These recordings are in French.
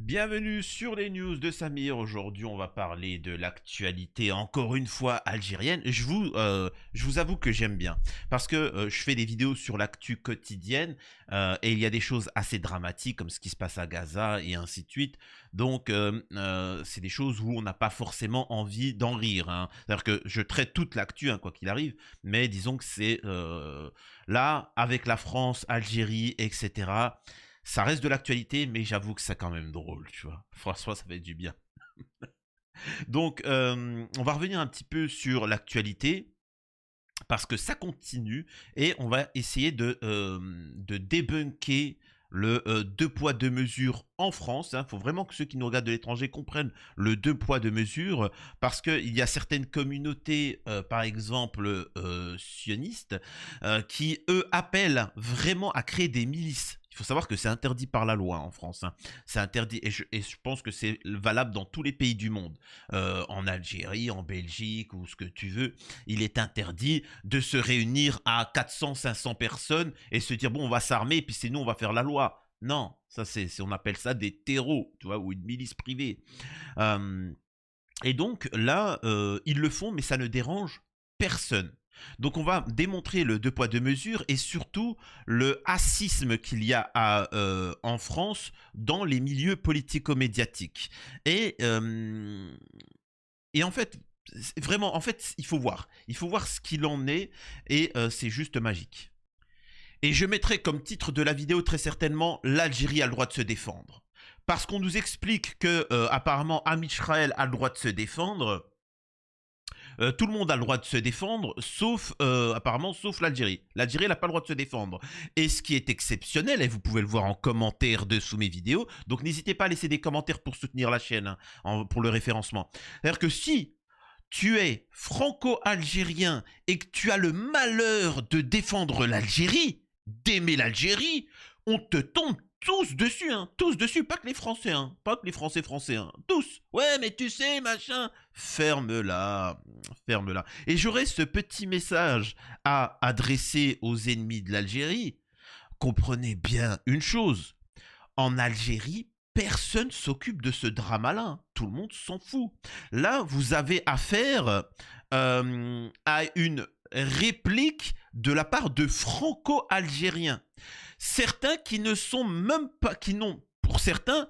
Bienvenue sur les news de Samir. Aujourd'hui, on va parler de l'actualité, encore une fois, algérienne. Je vous avoue que j'aime bien, parce que je fais des vidéos sur l'actu quotidienne, et il y a des choses assez dramatiques, comme ce qui se passe à Gaza, et ainsi de suite. Donc, c'est des choses où on n'a pas forcément envie d'en rire, hein. C'est-à-dire que je traite toute l'actu, hein, quoi qu'il arrive, mais disons que c'est là, avec la France, Algérie, etc., ça reste de l'actualité, mais j'avoue que c'est quand même drôle, tu vois. François, ça fait du bien. Donc, on va revenir un petit peu sur l'actualité, parce que ça continue, et on va essayer de débunker le deux poids, deux mesures en France. Il faut vraiment que ceux qui nous regardent de l'étranger comprennent le deux poids, deux mesures, parce qu'il y a certaines communautés, par exemple sionistes, qui, eux, appellent vraiment à créer des milices. Il faut savoir que c'est interdit par la loi en France, hein. C'est interdit, et je pense que c'est valable dans tous les pays du monde. En Algérie, en Belgique, ou ce que tu veux, il est interdit de se réunir à 400, 500 personnes et se dire, bon, on va s'armer, et puis c'est nous, on va faire la loi. Non, ça on appelle ça des terreaux, tu vois, ou une milice privée. Euh, et donc là, ils le font, mais ça ne dérange personne. Donc on va démontrer le deux poids deux mesures, et surtout le racisme qu'il y a en France dans les milieux politico-médiatiques. Et, euh, et en fait, vraiment, en fait, il faut voir ce qu'il en est, et c'est juste magique. Et je mettrai comme titre de la vidéo très certainement: l'Algérie a le droit de se défendre. Parce qu'on nous explique que apparemment Amit Israël a le droit de se défendre. Tout le monde a le droit de se défendre, sauf apparemment, sauf l'Algérie. L'Algérie n'a pas le droit de se défendre. Et ce qui est exceptionnel, et vous pouvez le voir en commentaire dessous mes vidéos, donc n'hésitez pas à laisser des commentaires pour soutenir la chaîne, hein, pour le référencement. C'est-à-dire que si tu es franco-algérien et que tu as le malheur de défendre l'Algérie, d'aimer l'Algérie, on te tombe tous dessus, hein, tous dessus, pas que les Français, hein, pas que les Français, hein, tous. Ouais, mais tu sais, machin, ferme-la, ferme-la. Et j'aurais ce petit message à adresser aux ennemis de l'Algérie. Comprenez bien une chose: en Algérie, personne s'occupe de ce drama-là. Tout le monde s'en fout. Là, vous avez affaire à une réplique de la part de franco-algériens. Certains qui ne sont même pas, qui n'ont, pour certains,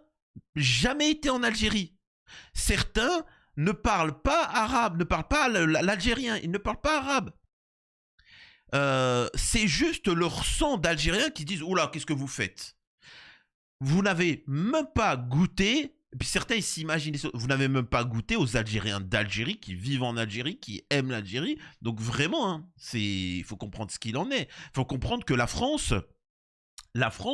jamais été en Algérie. Certains ne parlent pas arabe, ne parlent pas l'algérien, ils ne parlent pas arabe. C'est juste leur sang d'Algérien qui disent: oula, qu'est-ce que vous faites? Vous n'avez même pas goûté, et puis certains s'imaginent, vous n'avez même pas goûté aux Algériens d'Algérie qui vivent en Algérie, qui aiment l'Algérie. Donc vraiment, hein, il faut comprendre ce qu'il en est. Il faut comprendre que la France,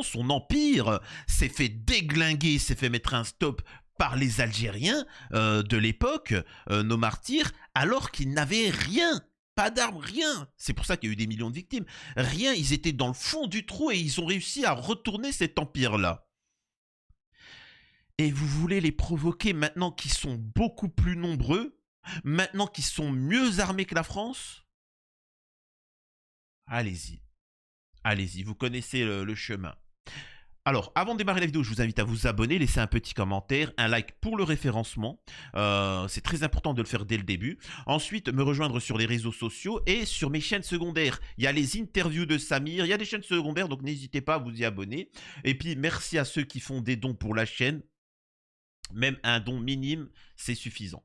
son empire, s'est fait déglinguer, s'est fait mettre un stop par les Algériens de l'époque, nos martyrs, alors qu'ils n'avaient rien. Pas d'armes, rien. C'est pour ça qu'il y a eu des millions de victimes. Rien, ils étaient dans le fond du trou, et ils ont réussi à retourner cet empire-là. Et vous voulez les provoquer maintenant qu'ils sont beaucoup plus nombreux, maintenant qu'ils sont mieux armés que la France? Allez-y, allez-y, vous connaissez le chemin. Alors, avant de démarrer la vidéo, je vous invite à vous abonner, laisser un petit commentaire, un like pour le référencement. C'est très important de le faire dès le début. Ensuite, me rejoindre sur les réseaux sociaux et sur mes chaînes secondaires. Il y a les interviews de Samir, il y a des chaînes secondaires, donc n'hésitez pas à vous y abonner. Et puis, merci à ceux qui font des dons pour la chaîne. Même un don minime, c'est suffisant.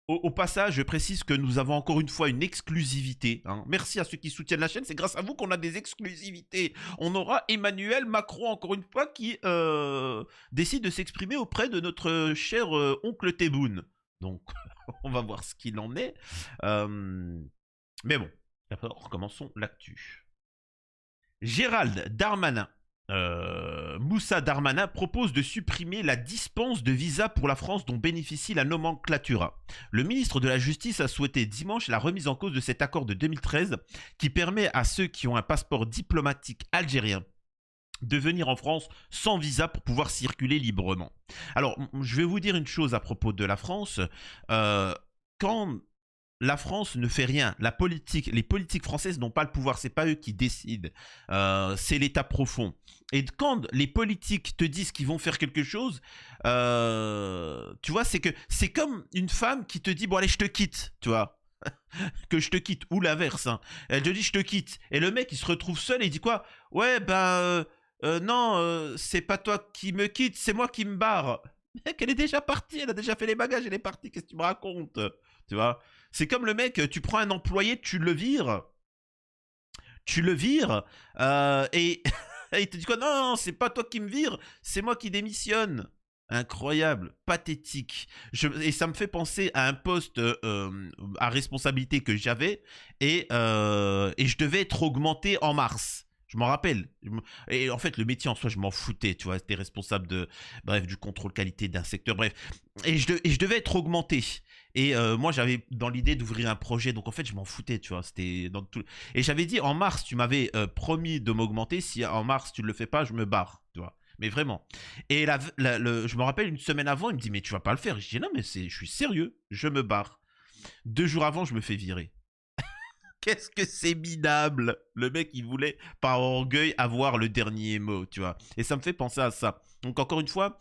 Au passage, je précise que nous avons encore une fois une exclusivité, hein. Merci à ceux qui soutiennent la chaîne, c'est grâce à vous qu'on a des exclusivités. On aura Emmanuel Macron, encore une fois, qui décide de s'exprimer auprès de notre cher oncle Tebboune. Donc, on va voir ce qu'il en est. Mais bon, d'abord, commençons l'actu. Gérald Darmanin. Moussa Darmanin propose de supprimer la dispense de visa pour la France dont bénéficie la nomenclatura. Le ministre de la Justice a souhaité dimanche la remise en cause de cet accord de 2013 qui permet à ceux qui ont un passeport diplomatique algérien de venir en France sans visa pour pouvoir circuler librement. Alors, je vais vous dire une chose à propos de la France. Quand la France ne fait rien. Les politiques françaises n'ont pas le pouvoir. C'est pas eux qui décident. C'est l'État profond. Et quand les politiques te disent qu'ils vont faire quelque chose, tu vois, c'est comme une femme qui te dit bon allez je te quitte, tu vois. Que je te quitte, ou l'inverse, hein. Elle te dit je te quitte, et le mec il se retrouve seul et il dit quoi? Ouais ben non, c'est pas toi qui me quitte, c'est moi qui me barre. Mec, elle est déjà partie, elle a déjà fait les bagages, elle est partie, qu'est-ce que tu me racontes? Tu vois? C'est comme le mec, tu prends un employé, tu le vires, et et il te dit quoi? Non, non, c'est pas toi qui me vire, c'est moi qui démissionne. Incroyable, pathétique. Et ça me fait penser à un poste à responsabilité que j'avais et je devais être augmenté en mars. Je m'en rappelle. Et en fait, le métier en soi, je m'en foutais, tu vois. C'était responsable bref, du contrôle qualité d'un secteur, bref. Et je devais être augmenté. Et moi, j'avais dans l'idée d'ouvrir un projet, donc en fait, je m'en foutais, tu vois. C'était dans tout. Et j'avais dit en mars, tu m'avais promis de m'augmenter. Si en mars tu le fais pas, je me barre, tu vois. Mais vraiment. Et je me rappelle une semaine avant, il me dit mais tu vas pas le faire. Je dis non mais je suis sérieux, je me barre. 2 jours avant, je me fais virer. Qu'est-ce que c'est minable. Le mec, il voulait, par orgueil, avoir le dernier mot, tu vois. Et ça me fait penser à ça. Donc encore une fois,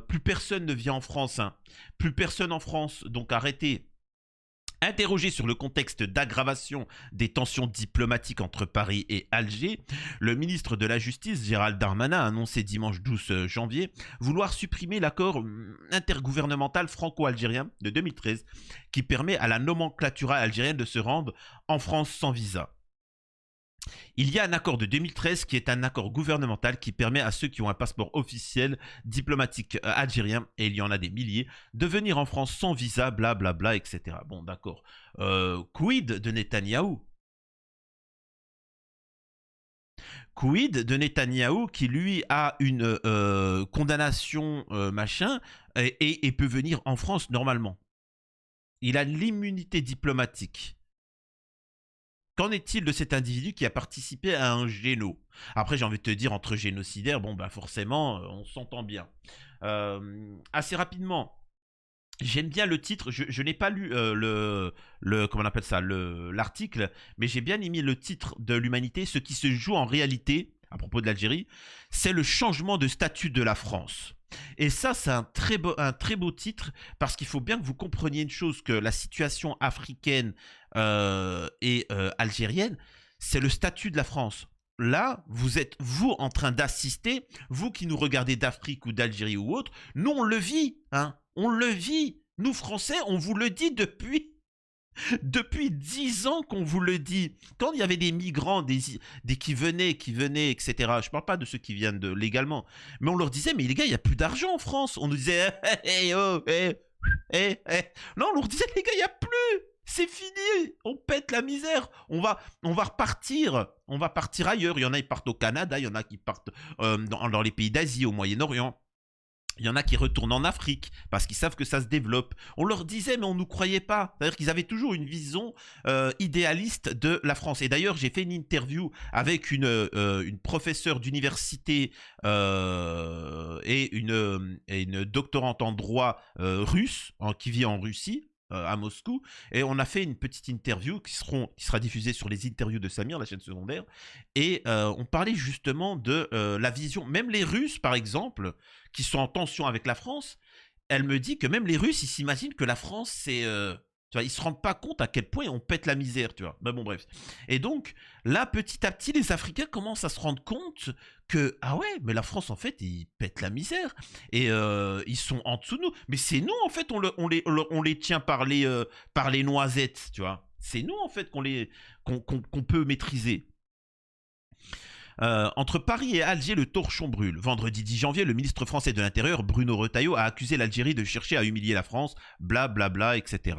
plus personne ne vient en France, hein. Plus personne en France, donc arrêtez. Interrogé sur le contexte d'aggravation des tensions diplomatiques entre Paris et Alger, le ministre de la Justice, Gérald Darmanin, a annoncé dimanche 12 janvier vouloir supprimer l'accord intergouvernemental franco-algérien de 2013 qui permet à la nomenclatura algérienne de se rendre en France sans visa. Il y a un accord de 2013 qui est un accord gouvernemental qui permet à ceux qui ont un passeport officiel diplomatique algérien, et il y en a des milliers, de venir en France sans visa, blablabla, etc. Bon, d'accord. Quid de Netanyahou? Quid de Netanyahou qui, lui, a une condamnation machin et peut venir en France normalement? Il a l'immunité diplomatique. Qu'en est-il de cet individu qui a participé à un géno? Après, j'ai envie de te dire, entre génocidaires, bon, bah forcément, on s'entend bien. Assez rapidement, j'aime bien le titre. Je n'ai pas lu comment on appelle ça, l'article, mais j'ai bien aimé le titre de l'Humanité. Ce qui se joue en réalité, à propos de l'Algérie, c'est le changement de statut de la France. Et ça, c'est un très beau titre parce qu'il faut bien que vous compreniez une chose, que la situation africaine et algérienne, c'est le statut de la France. Là, vous êtes, vous, en train d'assister, vous qui nous regardez d'Afrique ou d'Algérie ou autre, nous, on le vit, hein, on le vit. Nous, Français, on vous le dit depuis 10 ans qu'on vous le dit. Quand il y avait des migrants, des qui venaient, etc. Je parle pas de ceux qui viennent légalement. Mais on leur disait, mais les gars, il n'y a plus d'argent en France. On nous disait, hey, oh, hey, hey, hey. Non, on leur disait, les gars, il n'y a plus. C'est fini. On pète la misère. On va repartir. On va partir ailleurs. Il y en a qui partent au Canada. Il y en a qui partent dans les pays d'Asie, au Moyen-Orient. Il y en a qui retournent en Afrique parce qu'ils savent que ça se développe. On leur disait, mais on ne nous croyait pas. C'est-à-dire qu'ils avaient toujours une vision idéaliste de la France. Et d'ailleurs, j'ai fait une interview avec une professeure d'université et une doctorante en droit russe qui vit en Russie. À Moscou, et on a fait une petite interview qui sera diffusée sur les interviews de Samir, la chaîne secondaire, et on parlait justement de la vision, même les Russes par exemple, qui sont en tension avec la France, elle me dit que même les Russes, ils s'imaginent que la France, c'est... tu vois, ils se rendent pas compte à quel point on pète la misère, tu vois. Ben bon, bref. Et donc, là, petit à petit, les Africains commencent à se rendre compte que, ah ouais, mais la France, en fait, ils pètent la misère. Et ils sont en dessous de nous. Mais c'est nous, en fait, on les tient par les noisettes, tu vois. C'est nous, en fait, qu'on peut maîtriser. Entre Paris et Alger, le torchon brûle. Vendredi 10 janvier, le ministre français de l'Intérieur, Bruno Retailleau, a accusé l'Algérie de chercher à humilier la France, blablabla, etc.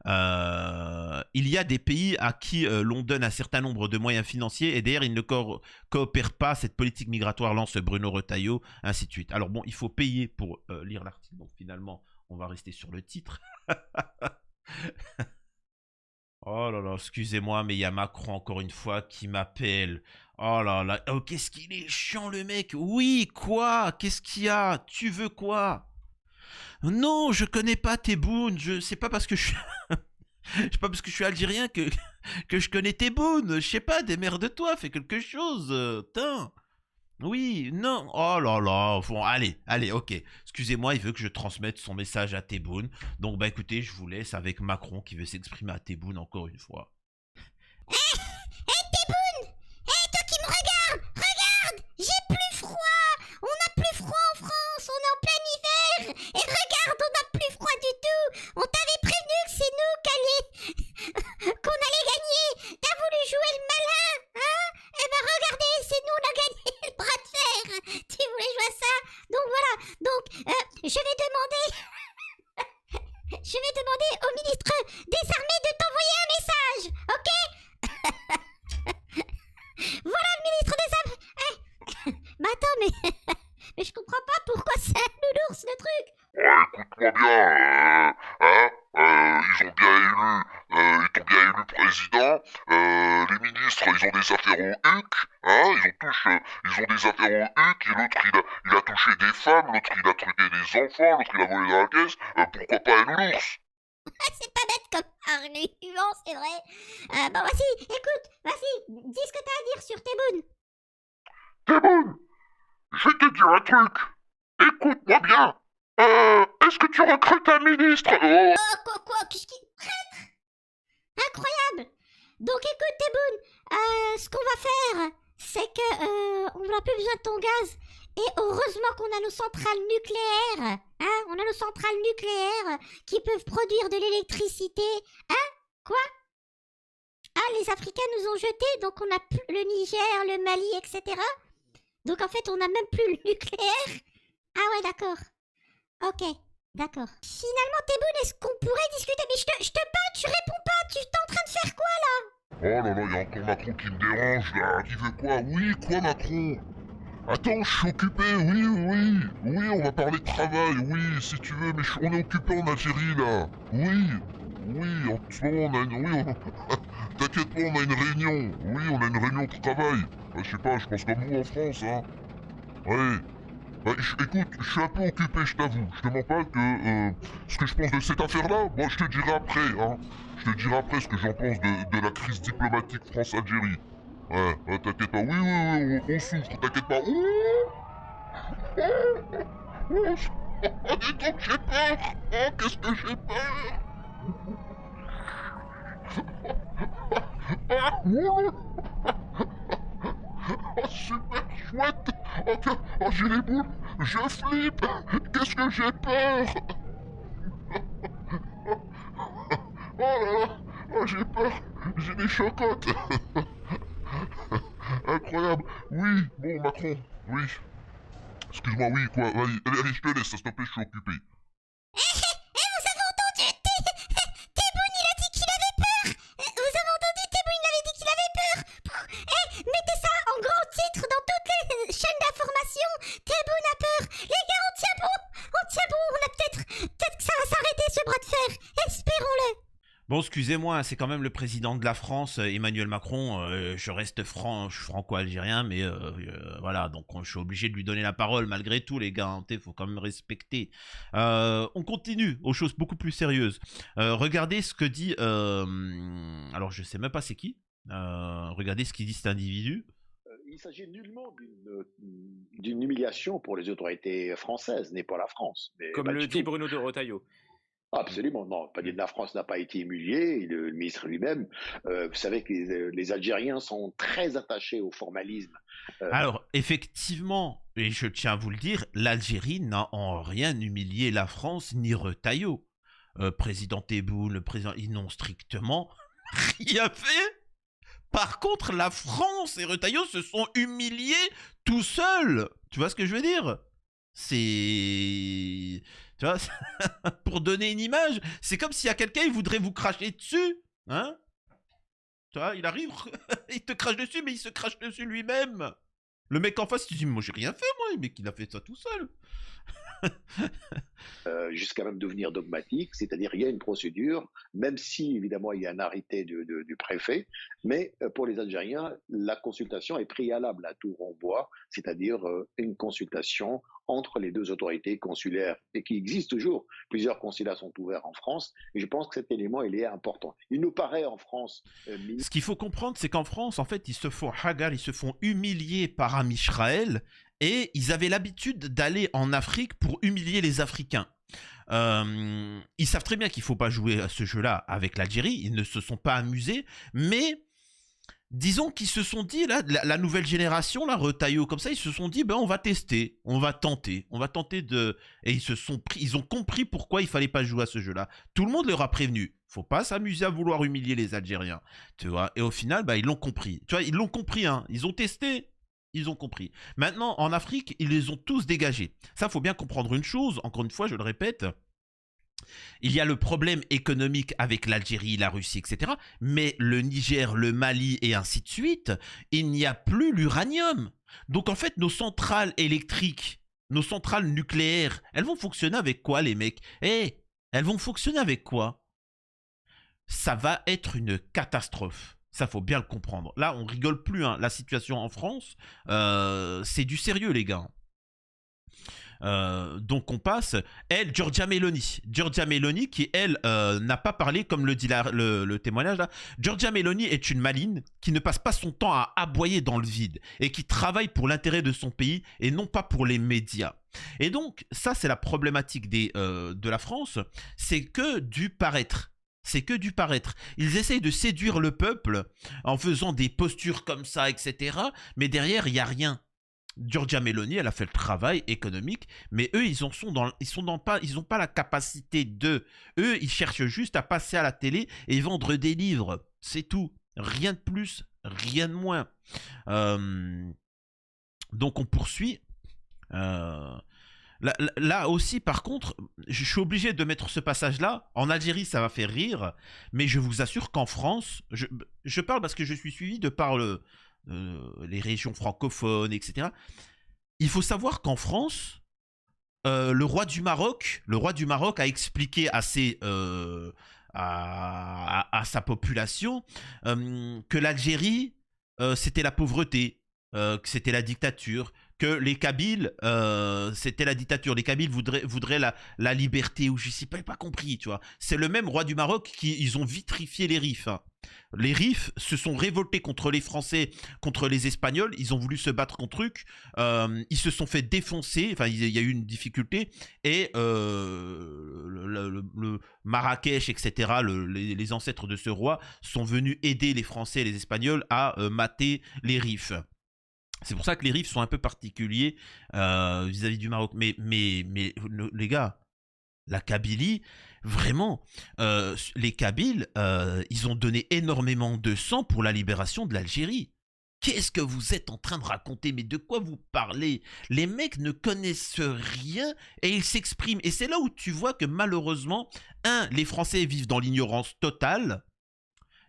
Il y a des pays à qui l'on donne un certain nombre de moyens financiers et d'ailleurs ils ne coopèrent pas. Cette politique migratoire, lance Bruno Retailleau, ainsi de suite. Alors bon, il faut payer pour lire l'article, donc finalement, on va rester sur le titre. Oh là là, excusez-moi, mais il y a Macron encore une fois qui m'appelle. Oh là là, oh, qu'est-ce qu'il est chiant le mec. Oui, quoi? Qu'est-ce qu'il y a? Tu veux quoi? Non, je connais pas tes boons, c'est pas parce que je suis... C'est pas parce que je suis algérien que je connais Tebboune. Je sais pas, démerde-toi, fais quelque chose. Tain. Oui, non. Oh là là. Bon, allez, allez, ok. Excusez-moi, il veut que je transmette son message à Tebboune. Donc, bah écoutez, je vous laisse avec Macron qui veut s'exprimer à Tebboune encore une fois. Toi qui me regardes, regarde, j'ai plus froid. On a plus froid en France, on est en plein hiver. Et regarde, on a plus froid du tout. On t'avait prévenu que c'est nous qu'on allait gagner. T'as voulu jouer le malin, hein? Eh ben regardez, c'est nous, on a gagné le bras de fer. Tu voulais jouer à ça? Donc voilà. Donc je vais demander, au ministre des Armées de t'envoyer un message, ok? Voilà le ministre des Armées. Mais attends, mais je comprends pas pourquoi c'est un nounours le truc. Ouais, écoute-moi bien, ils ont bien élu, ils t'ont bien élu président, les ministres, ils ont des affaires au huc, ils ont des affaires au huc, et l'autre, il a touché des femmes, l'autre, il a truqué des enfants, l'autre, il a volé dans la caisse, pourquoi pas un nounours? C'est pas bête comme argument, c'est vrai. Bon, vas-y, écoute, vas-y, dis ce que t'as à dire sur Tebboune. Tebboune, je vais te dire un truc, écoute-moi bien, est-ce que tu recrutes un ministre? Oh, Quoi, qu'est-ce qui... Incroyable. Donc écoute, Tebboune, ce qu'on va faire, c'est que on n'a plus besoin de ton gaz. Et heureusement qu'on a nos centrales nucléaires, hein? On a nos centrales nucléaires qui peuvent produire de l'électricité. Hein? Quoi? Ah, les Africains nous ont jetés, donc on a plus le Niger, le Mali, etc. Donc en fait, on n'a même plus le nucléaire. Ah ouais, d'accord. Ok, d'accord. Finalement, Tebboune, est-ce qu'on pourrait discuter? Mais je te parle, tu réponds pas, tu t'es en train de faire quoi là? oh là là, il y a encore Macron qui me dérange là, qui veut quoi? Oui, quoi Macron? Attends, je suis occupé, oui, on va parler de travail, oui, si tu veux, mais on est occupé en Algérie là. Oui, en ce moment on a une... T'inquiète pas, on a une réunion. Oui, on a une réunion de travail. Je sais pas, je pense comme vous en France, hein. Ouais. Écoute, je suis un peu occupé, je t'avoue. Je te mens pas que ce que je pense de cette affaire-là, bon, je te dirai après, hein. Je te dirai après ce que j'en pense de la crise diplomatique France-Algérie. Ouais, t'inquiète pas. Oui, on souffre, t'inquiète pas. Oh, dis donc, j'ai peur. Oh, qu'est-ce que j'ai peur. Oh, super chouette. Oh, j'ai les boules. Je flippe. Qu'est-ce que j'ai peur. Oh là là. Oh, j'ai peur. J'ai des chocottes. Incroyable. Oui, bon, Macron. Oui. Excuse-moi, oui, quoi. Vas-y, allez, je te laisse, s'il te plaît, je suis occupé. Vous avez entendu? Tebboune, il a dit qu'il avait peur. Vous avez entendu? Tebboune, il avait dit qu'il avait peur. Mettez ça en grand titre dans toutes les chaînes d'information. Tebboune a peur. Les gars, on tient bon. On a peut-être que ça va s'arrêter ce bras de fer. Espérons-le. Bon, excusez-moi, c'est quand même le président de la France, Emmanuel Macron. Je reste je suis franco-algérien, mais voilà, donc je suis obligé de lui donner la parole malgré tout, les gars. Il faut quand même respecter. On continue aux choses beaucoup plus sérieuses. Regardez ce que dit. Alors, je sais même pas c'est qui. Regardez ce qu'il dit cet individu. Il s'agit nullement d'une humiliation pour les autorités françaises, n'est pas la France. Mais Comme le dit Bruno de Retailleau. Absolument, non. Pas dire la France n'a pas été humiliée, le ministre lui-même. Vous savez que les Algériens sont très attachés au formalisme. Alors, effectivement, et je tiens à vous le dire, l'Algérie n'a en rien humilié la France ni Retailleau. Président Tebboune, le président, ils n'ont strictement rien fait. Par contre, la France et Retailleau se sont humiliés tout seuls. Tu vois ce que je veux dire? C'est... Tu vois, pour donner une image, c'est comme s'il y a quelqu'un, il voudrait vous cracher dessus. Hein? Tu vois, il arrive, il te crache dessus, mais il se crache dessus lui-même. Le mec en face, tu te dis, moi j'ai rien fait, moi. Le mec, il a fait ça tout seul. jusqu'à même devenir dogmatique, c'est-à-dire il y a une procédure, même si évidemment il y a un arrêté du préfet, mais pour les Algériens, la consultation est préalable à tout renvoi, c'est-à-dire une consultation entre les deux autorités consulaires et qui existe toujours. Plusieurs consulats sont ouverts en France et je pense que cet élément il est important. Il nous paraît en France, Ce qu'il faut comprendre, c'est qu'en France, en fait, ils se font hagar, ils se font humilier par Amisraël et ils avaient l'habitude d'aller en Afrique pour humilier les Africains. Ils savent très bien qu'il ne faut pas jouer à ce jeu-là avec l'Algérie, ils ne se sont pas amusés, mais disons qu'ils se sont dit, là, la nouvelle génération, là, Retailleau, comme ça, ils se sont dit, ben, on va tester, on va tenter de... Et ils ont compris pourquoi il fallait pas jouer à ce jeu-là. Tout le monde leur a prévenu, faut pas s'amuser à vouloir humilier les Algériens, tu vois. Et au final, bah, ils l'ont compris. Tu vois, ils l'ont compris, hein. Ils ont testé, ils ont compris. Maintenant, en Afrique, ils les ont tous dégagés. Ça, faut bien comprendre une chose, encore une fois, je le répète, il y a le problème économique avec l'Algérie, la Russie, etc. Mais le Niger, le Mali et ainsi de suite, il n'y a plus l'uranium. Donc en fait, nos centrales électriques, nos centrales nucléaires, elles vont fonctionner avec quoi, les mecs? Elles vont fonctionner avec quoi? Ça va être une catastrophe. Ça, faut bien le comprendre. Là, on rigole plus, hein. La situation en France, c'est du sérieux, les gars. Donc on passe, elle, Giorgia Meloni qui elle n'a pas parlé comme le dit le témoignage là. Giorgia Meloni est une maline qui ne passe pas son temps à aboyer dans le vide et qui travaille pour l'intérêt de son pays et non pas pour les médias. Et donc ça c'est la problématique de la France, c'est que du paraître. C'est que du paraître. Ils essayent de séduire le peuple en faisant des postures comme ça, etc. Mais derrière, il n'y a rien. Giorgia Meloni, elle a fait le travail économique, mais eux, ils n'ont pas la capacité de. Eux, ils cherchent juste à passer à la télé et vendre des livres. C'est tout. Rien de plus, rien de moins. Donc, on poursuit. Là aussi, par contre, je suis obligé de mettre ce passage-là. En Algérie, ça va faire rire, mais je vous assure qu'en France, je parle parce que je suis suivi de par les régions francophones, etc. Il faut savoir qu'en France, le roi du Maroc a expliqué à sa population que l'Algérie, c'était la pauvreté, que c'était la dictature, que les Kabyles, c'était la dictature. Les Kabyles voudraient la liberté, ou je sais pas compris, tu vois. C'est le même roi du Maroc ils ont vitrifié les Rifs. Hein. Les Rifs se sont révoltés contre les Français, contre les Espagnols. Ils ont voulu se battre contre eux. Ils se sont fait défoncer. Enfin, il y a eu une difficulté. Et le Marrakech, etc., les ancêtres de ce roi sont venus aider les Français et les Espagnols à mater les Rifs. C'est pour ça que les Rifs sont un peu particuliers vis-à-vis du Maroc. Mais les gars, la Kabylie, vraiment, les Kabyles, ils ont donné énormément de sang pour la libération de l'Algérie. Qu'est-ce que vous êtes en train de raconter? Mais de quoi vous parlez? Les mecs ne connaissent rien et ils s'expriment. Et c'est là où tu vois que malheureusement, les Français vivent dans l'ignorance totale.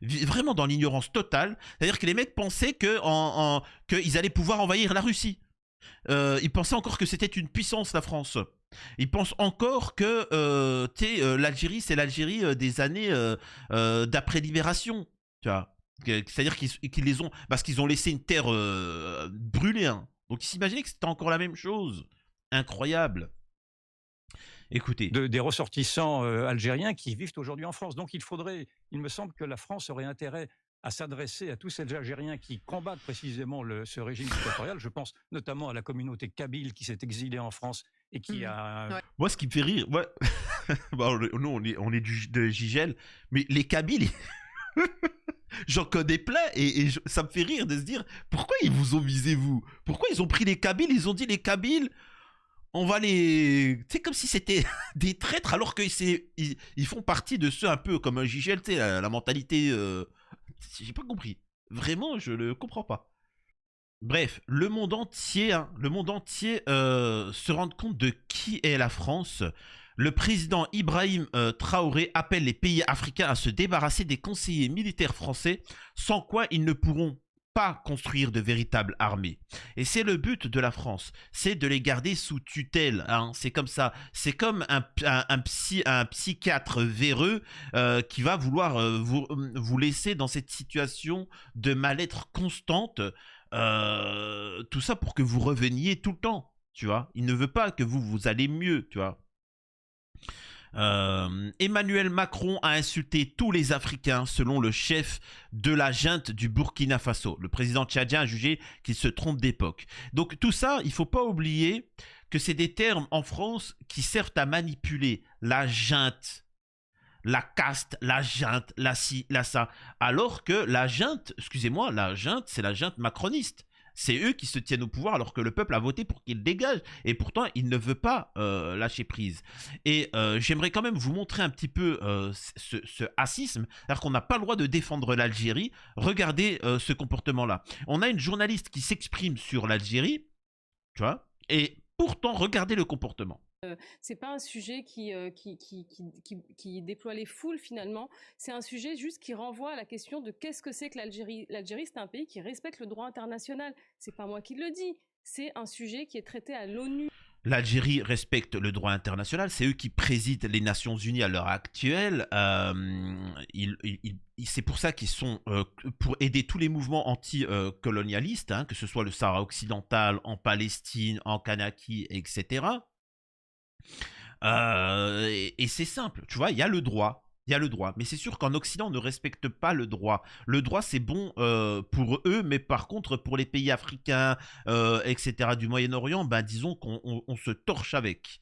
Vraiment dans l'ignorance totale. C'est-à-dire que les mecs pensaient qu'ils allaient pouvoir envahir la Russie. Ils pensaient encore que c'était une puissance, la France. Ils pensent encore que l'Algérie, c'est l'Algérie des années d'après-libération. Tu vois. C'est-à-dire qu'ils les ont... Parce qu'ils ont laissé une terre brûlée. Hein. Donc ils s'imaginaient que c'était encore la même chose. Incroyable. Écoutez. Des ressortissants algériens qui vivent aujourd'hui en France. Donc il me semble que la France aurait intérêt à s'adresser à tous ces Algériens qui combattent précisément ce régime dictatorial. Je pense notamment à la communauté kabyle qui s'est exilée en France et qui a... Ouais. Moi, ce qui me fait rire... Ouais. Bon, nous, on est de Gigel, mais les Kabyles... J'en connais plein et ça me fait rire de se dire pourquoi ils vous ont misé, vous? Pourquoi ils ont pris les Kabyles? Ils ont dit les Kabyles... On va les... C'est comme si c'était des traîtres alors qu'ils font partie de ceux un peu comme un Gigel, tu sais, la mentalité... J'ai pas compris. Vraiment, je le comprends pas. Bref, le monde entier se rend compte de qui est la France. Le président Ibrahim Traoré appelle les pays africains à se débarrasser des conseillers militaires français, sans quoi ils ne pourront pas construire de véritables armées. Et c'est le but de la France, c'est de les garder sous tutelle. Hein. C'est comme ça. C'est comme un psychiatre véreux qui va vouloir vous laisser dans cette situation de mal-être constante. Tout ça pour que vous reveniez tout le temps. Tu vois, il ne veut pas que vous allez mieux. Tu vois. Emmanuel Macron a insulté tous les Africains selon le chef de la junte du Burkina Faso. Le président tchadien a jugé qu'il se trompe d'époque. Donc tout ça, il ne faut pas oublier que c'est des termes en France qui servent à manipuler la junte, la caste, la junte, la ci, la ça. Alors que la junte, excusez-moi, la junte, c'est la junte macroniste. C'est eux qui se tiennent au pouvoir alors que le peuple a voté pour qu'il dégage. Et pourtant, il ne veut pas lâcher prise. Et j'aimerais quand même vous montrer un petit peu ce racisme. C'est-à-dire qu'on n'a pas le droit de défendre l'Algérie. Regardez ce comportement-là. On a une journaliste qui s'exprime sur l'Algérie, tu vois, et pourtant, regardez le comportement. C'est pas un sujet qui déploie les foules finalement, c'est un sujet juste qui renvoie à la question de qu'est-ce que c'est que l'Algérie. L'Algérie, c'est un pays qui respecte le droit international. C'est pas moi qui le dis, c'est un sujet qui est traité à l'ONU. L'Algérie respecte le droit international, c'est eux qui président les Nations Unies à l'heure actuelle. C'est pour ça qu'ils sont pour aider tous les mouvements anti-colonialistes, hein, que ce soit le Sahara occidental, en Palestine, en Kanaki, etc. Et c'est simple, tu vois, il y a le droit. Il y a le droit, mais c'est sûr qu'en Occident, on ne respecte pas le droit. Le droit, c'est bon pour eux, mais par contre, pour les pays africains, etc., du Moyen-Orient, ben, disons qu'on se torche avec.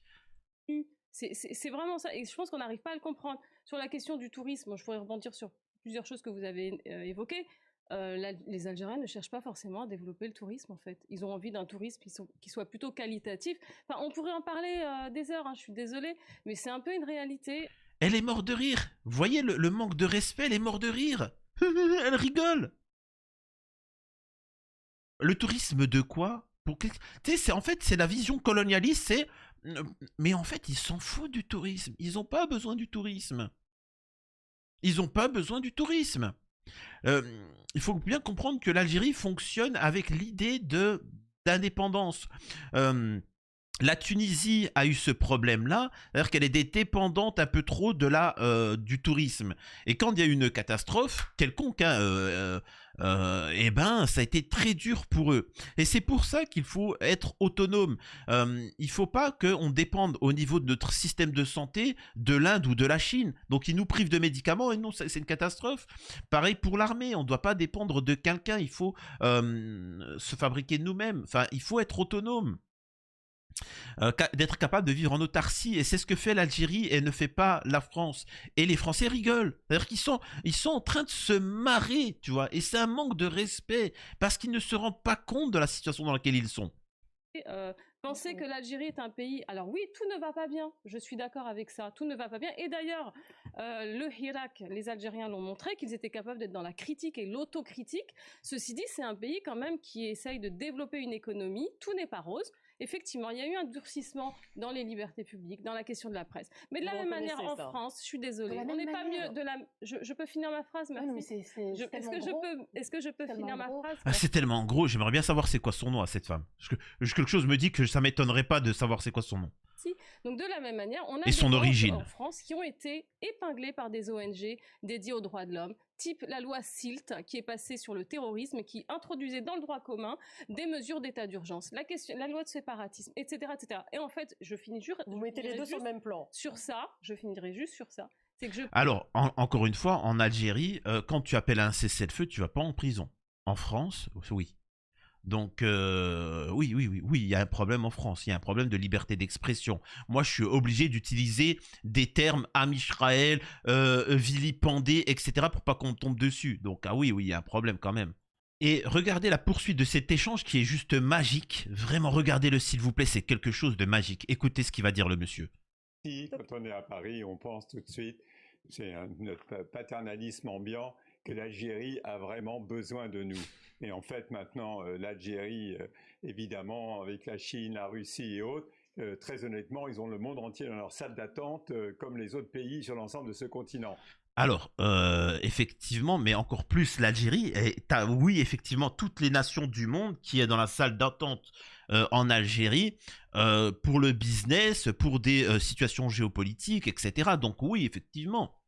C'est vraiment ça, et je pense qu'on n'arrive pas à le comprendre. Sur la question du tourisme, je pourrais rebondir sur plusieurs choses que vous avez évoquées. Les Algériens ne cherchent pas forcément à développer le tourisme en fait. Ils ont envie d'un tourisme qui soit plutôt qualitatif. Enfin, on pourrait en parler des heures, hein, je suis désolée, mais c'est un peu une réalité. Elle est morte de rire. Vous voyez le manque de respect, elle est morte de rire. Elle rigole. Le tourisme de quoi? Tu sais, en fait, c'est la vision colonialiste, c'est... Mais en fait, ils s'en foutent du tourisme. Ils n'ont pas besoin du tourisme. Ils n'ont pas besoin du tourisme. Il faut bien comprendre que l'Algérie fonctionne avec l'idée d'indépendance. La Tunisie a eu ce problème-là, c'est-à-dire qu'elle est dépendante un peu trop du tourisme. Et quand il y a eu une catastrophe quelconque, hein, eh ben, ça a été très dur pour eux. Et c'est pour ça qu'il faut être autonome. Il ne faut pas qu'on dépende au niveau de notre système de santé de l'Inde ou de la Chine. Donc ils nous privent de médicaments et non, c'est une catastrophe. Pareil pour l'armée, on ne doit pas dépendre de quelqu'un, il faut se fabriquer nous-mêmes. Enfin, il faut être autonome. D'être capable de vivre en autarcie, et c'est ce que fait l'Algérie et ne fait pas la France. Et les Français rigolent, c'est-à-dire qu'ils sont en train de se marrer, tu vois, et c'est un manque de respect parce qu'ils ne se rendent pas compte de la situation dans laquelle ils sont. Penser que l'Algérie est un pays... Alors oui, tout ne va pas bien, je suis d'accord avec ça, tout ne va pas bien. Et d'ailleurs, le Hirak, les Algériens l'ont montré, qu'ils étaient capables d'être dans la critique et l'autocritique. Ceci dit, c'est un pays quand même qui essaye de développer une économie, tout n'est pas rose. Effectivement, il y a eu un durcissement dans les libertés publiques, dans la question de la presse. Mais de la même manière, en France, je suis désolée, on n'est pas mieux de la... Je peux finir ma phrase, merci. Non, mais Est-ce que je peux finir ma phrase? Ah, c'est tellement gros, j'aimerais bien savoir c'est quoi son nom à cette femme. Quelque chose me dit que ça m'étonnerait pas de savoir c'est quoi son nom. Donc de la même manière, on a Et son origine en France qui ont été épinglés par des ONG dédiées aux droits de l'homme, type la loi SILT qui est passée sur le terrorisme, qui introduisait dans le droit commun des mesures d'état d'urgence, la loi de séparatisme, etc., etc. Et en fait, vous mettez les deux sur le même plan. Sur ça, je finirai juste sur ça. Alors, encore une fois, en Algérie, quand tu appelles un cessez-le-feu, tu vas pas en prison. En France, oui. Donc, oui, il y a un problème en France, il y a un problème de liberté d'expression. Moi, je suis obligé d'utiliser des termes Am Israël, vilipendés, etc. pour pas qu'on me tombe dessus. Donc, ah oui, il y a un problème quand même. Et regardez la poursuite de cet échange qui est juste magique. Vraiment, regardez-le s'il vous plaît, c'est quelque chose de magique. Écoutez ce qu'il va dire le monsieur. Quand on est à Paris, on pense tout de suite, c'est notre paternalisme ambiant, que l'Algérie a vraiment besoin de nous. Et en fait, maintenant, l'Algérie, évidemment, avec la Chine, la Russie et autres, très honnêtement, ils ont le monde entier dans leur salle d'attente, comme les autres pays sur l'ensemble de ce continent. Alors, effectivement, mais encore plus l'Algérie. Et t'as, oui, effectivement, toutes les nations du monde qui est dans la salle d'attente en Algérie pour le business, pour des situations géopolitiques, etc. Donc oui, effectivement.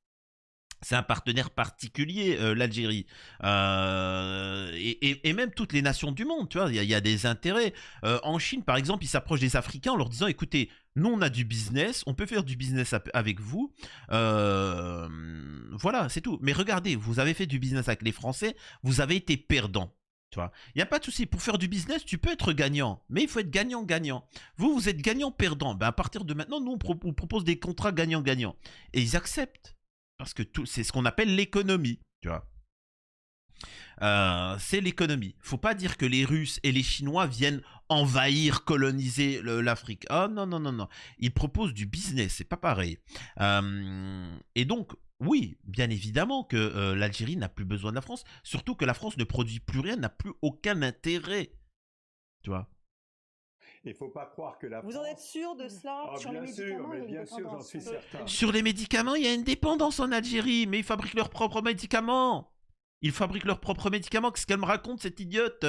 C'est un partenaire particulier, l'Algérie. Et même toutes les nations du monde, tu vois, il y a des intérêts. En Chine, par exemple, ils s'approchent des Africains en leur disant, écoutez, nous, on a du business, on peut faire du business avec vous. Euh, voilà, c'est tout. Mais regardez, vous avez fait du business avec les Français, vous avez été perdants. Tu vois, il n'y a pas de souci. Pour faire du business, tu peux être gagnant, mais il faut être gagnant-gagnant. Vous, vous êtes gagnant-perdant. Ben, à partir de maintenant, nous, on propose des contrats gagnant-gagnant. Et ils acceptent. Parce que c'est ce qu'on appelle l'économie, tu vois. C'est l'économie. Faut pas dire que les Russes et les Chinois viennent envahir, coloniser l'Afrique. Oh non, non, non, non. Ils proposent du business, c'est pas pareil. Et donc, oui, bien évidemment que l'Algérie n'a plus besoin de la France. Surtout que la France ne produit plus rien, n'a plus aucun intérêt. Tu vois. Il ne faut pas croire que la Vous France... en êtes sûr de cela? Ah, Sur les bien sûr, médicaments, il y a mais une bien sûr, j'en dépendance. suis certain. Sur les médicaments, il y a une dépendance en Algérie, mais ils fabriquent leurs propres médicaments. Ils fabriquent leurs propres médicaments. Qu'est-ce qu'elle me raconte, cette idiote?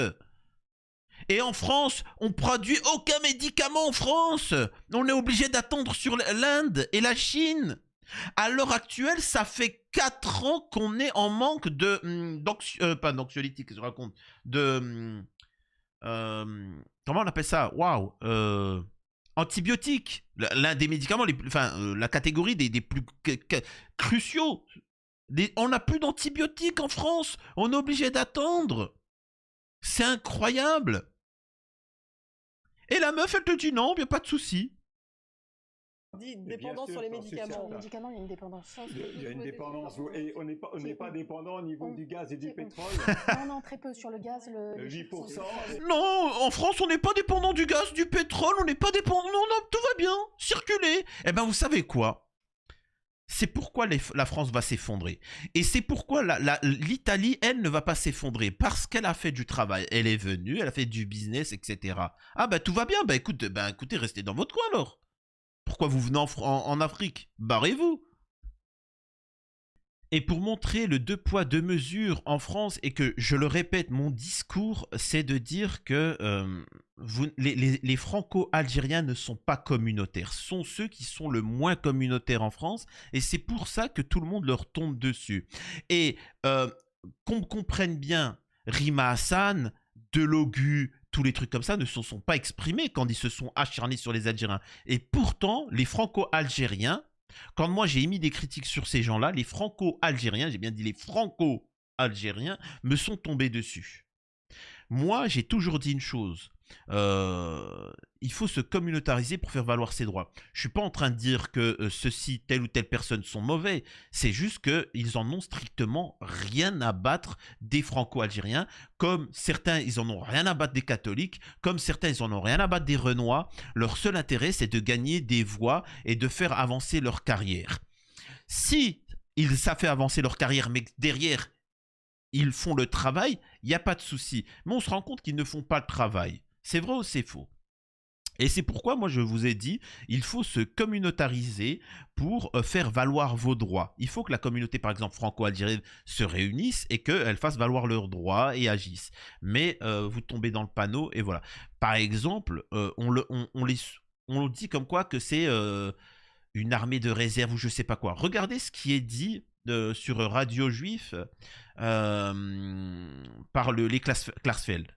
Et en France, on produit aucun médicament en France. On est obligé d'attendre sur l'Inde et la Chine. À l'heure actuelle, ça fait 4 ans qu'on est en manque de... pas d'anxiolytiques, je raconte. De... comment on appelle ça? Waouh. Antibiotiques. L'un des médicaments, la catégorie des plus cruciaux. On n'a plus d'antibiotiques en France. On est obligé d'attendre. C'est incroyable. Et la meuf, elle te dit non, il n'y a pas de souci. Dit bien dépendance sûr, sur les j'en suis médicaments. certain. Sur les médicaments, il y a une dépendance. Il y a une dépendance. Et on n'est pas dépendant au niveau du gaz et du pétrole. Non, non, très peu sur le gaz. Le 8%. Non, en France, on n'est pas dépendant du gaz, du pétrole, on n'est pas dépendant... Non, non, tout va bien, circulez. Eh ben, vous savez quoi? C'est pourquoi la France va s'effondrer. Et c'est pourquoi l'Italie, elle, ne va pas s'effondrer. Parce qu'elle a fait du travail. Elle est venue, elle a fait du business, etc. Ah ben, tout va bien. Ben, écoutez, restez dans votre coin, alors. Pourquoi vous venez en Afrique? Barrez-vous. Et pour montrer le deux poids, deux mesures en France, et que, je le répète, mon discours, c'est de dire que les franco-algériens ne sont pas communautaires. Ce sont ceux qui sont le moins communautaires en France, et c'est pour ça que tout le monde leur tombe dessus. Et qu'on me comprenne bien, Rima Hassan, Delogu, tous les trucs comme ça ne se sont pas exprimés quand ils se sont acharnés sur les Algériens. Et pourtant, les franco-algériens, quand moi j'ai émis des critiques sur ces gens-là, les franco-algériens, j'ai bien dit les franco-algériens, me sont tombés dessus. Moi, j'ai toujours dit une chose. Il faut se communautariser pour faire valoir ses droits. Je suis pas en train de dire que telle ou telle personne sont mauvais. C'est juste qu'ils en ont strictement rien à battre des franco-algériens, comme certains, ils en ont rien à battre des catholiques, comme certains, ils en ont rien à battre des renois. Leur seul intérêt, c'est de gagner des voix et de faire avancer leur carrière. Si ça fait avancer leur carrière, mais que derrière, ils font le travail, il n'y a pas de souci. Mais on se rend compte qu'ils ne font pas le travail. C'est vrai ou c'est faux? Et c'est pourquoi moi je vous ai dit, il faut se communautariser pour faire valoir vos droits. Il faut que la communauté par exemple franco-algérienne se réunisse et qu'elle fasse valoir leurs droits et agisse. Mais vous tombez dans le panneau et voilà. Par exemple, on dit comme quoi que c'est une armée de réserve ou je sais pas quoi. Regardez ce qui est dit sur Radio Juif par les Klarsfeld.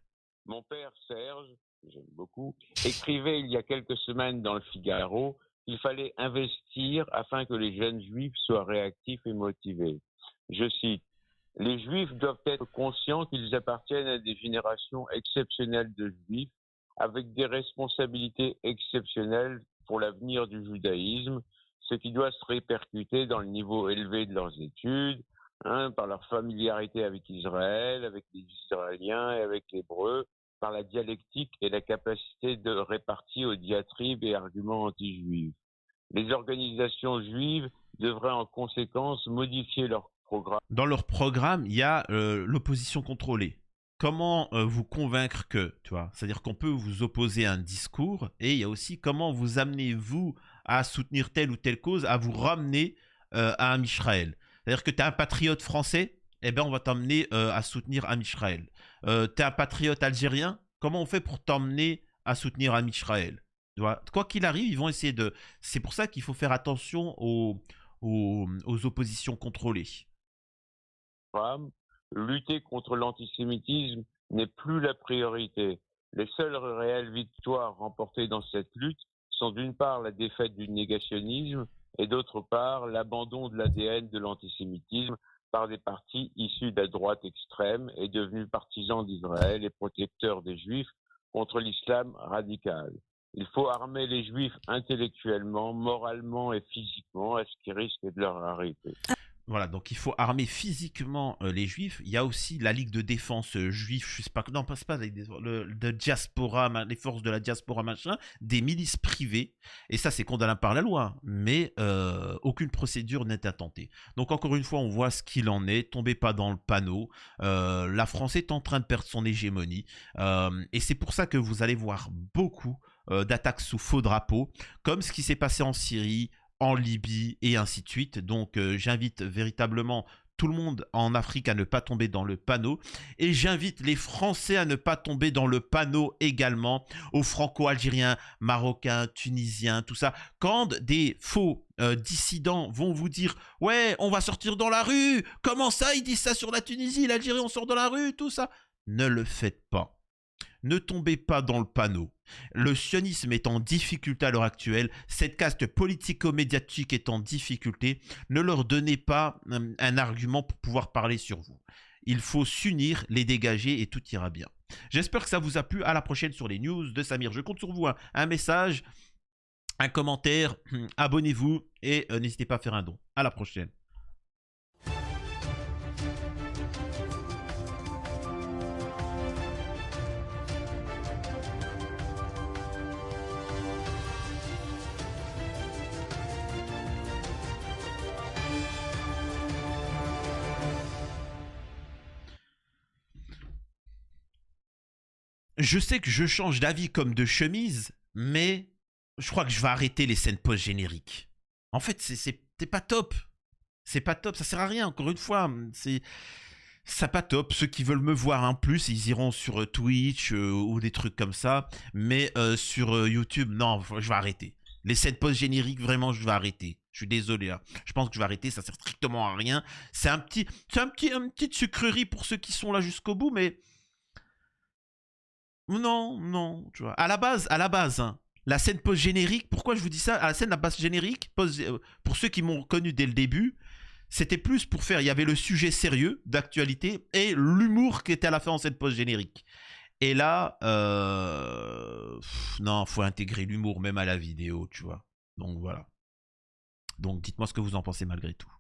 Mon père Serge, que j'aime beaucoup, écrivait il y a quelques semaines dans le Figaro qu'il fallait investir afin que les jeunes juifs soient réactifs et motivés. Je cite, « Les juifs doivent être conscients qu'ils appartiennent à des générations exceptionnelles de juifs avec des responsabilités exceptionnelles pour l'avenir du judaïsme, ce qui doit se répercuter dans le niveau élevé de leurs études, par leur familiarité avec Israël, avec les Israéliens et avec l'hébreu, par la dialectique et la capacité de répartie aux diatribes et arguments anti-juifs. Les organisations juives devraient en conséquence modifier leur programme. » Dans leur programme, il y a l'opposition contrôlée. Comment vous convaincre que, tu vois, c'est-à-dire qu'on peut vous opposer à un discours, et il y a aussi comment vous amenez, vous, à soutenir telle ou telle cause, à vous ramener à un Israël. C'est-à-dire que tu es un patriote français, eh ben on va t'emmener à soutenir Am Israël. Tu es un patriote algérien, comment on fait pour t'emmener à soutenir Am Israël? Tu vois, quoi qu'il arrive, ils vont essayer de... C'est pour ça qu'il faut faire attention aux oppositions contrôlées. Lutter contre l'antisémitisme n'est plus la priorité. Les seules réelles victoires remportées dans cette lutte sont d'une part la défaite du négationnisme et d'autre part l'abandon de l'ADN de l'antisémitisme par des partis issus de la droite extrême et devenus partisans d'Israël et protecteurs des Juifs contre l'islam radical. Il faut armer les Juifs intellectuellement, moralement et physiquement à ce qui risque de leur arriver. Voilà, donc il faut armer physiquement les juifs. Il y a aussi la Ligue de défense juif, je sais pas, non, pas la Ligue de diaspora, les forces de la diaspora, machin, des milices privées. Et ça, c'est condamnable par la loi, mais aucune procédure n'est intentée. Donc encore une fois, on voit ce qu'il en est. Tombez pas dans le panneau. La France est en train de perdre son hégémonie. Et c'est pour ça que vous allez voir beaucoup d'attaques sous faux drapeau, comme ce qui s'est passé en Syrie, en Libye et ainsi de suite. Donc j'invite véritablement tout le monde en Afrique à ne pas tomber dans le panneau, et j'invite les Français à ne pas tomber dans le panneau également, aux Franco-Algériens, Marocains, Tunisiens, tout ça. Quand des faux dissidents vont vous dire « Ouais, on va sortir dans la rue, comment ça, ils disent ça sur la Tunisie, l'Algérie, on sort dans la rue, tout ça », ne le faites pas. Ne tombez pas dans le panneau. Le sionisme est en difficulté à l'heure actuelle. Cette caste politico-médiatique est en difficulté. Ne leur donnez pas un argument pour pouvoir parler sur vous. Il faut s'unir, les dégager et tout ira bien. J'espère que ça vous a plu. À la prochaine sur les news de Samir. Je compte sur vous. Un message, un commentaire, abonnez-vous et n'hésitez pas à faire un don. À la prochaine. Je sais que je change d'avis comme de chemise, mais je crois que je vais arrêter les scènes post-génériques. En fait, c'est pas top. C'est pas top, ça sert à rien, encore une fois. C'est pas top. Ceux qui veulent me voir en plus, ils iront sur Twitch ou des trucs comme ça. Mais sur YouTube, non, je vais arrêter. Les scènes post-génériques, vraiment, je vais arrêter. Je suis désolé. Hein. Je pense que je vais arrêter, ça sert strictement à rien. C'est une petite sucrerie pour ceux qui sont là jusqu'au bout, mais... Non, tu vois. À la base, hein, la scène post-générique, pourquoi je vous dis ça? À la scène, la base générique, pour ceux qui m'ont connu dès le début, c'était plus pour faire, il y avait le sujet sérieux d'actualité et l'humour qui était à la fin en scène post-générique. Et là, non, faut intégrer l'humour même à la vidéo, tu vois. Donc voilà. Donc dites-moi ce que vous en pensez malgré tout.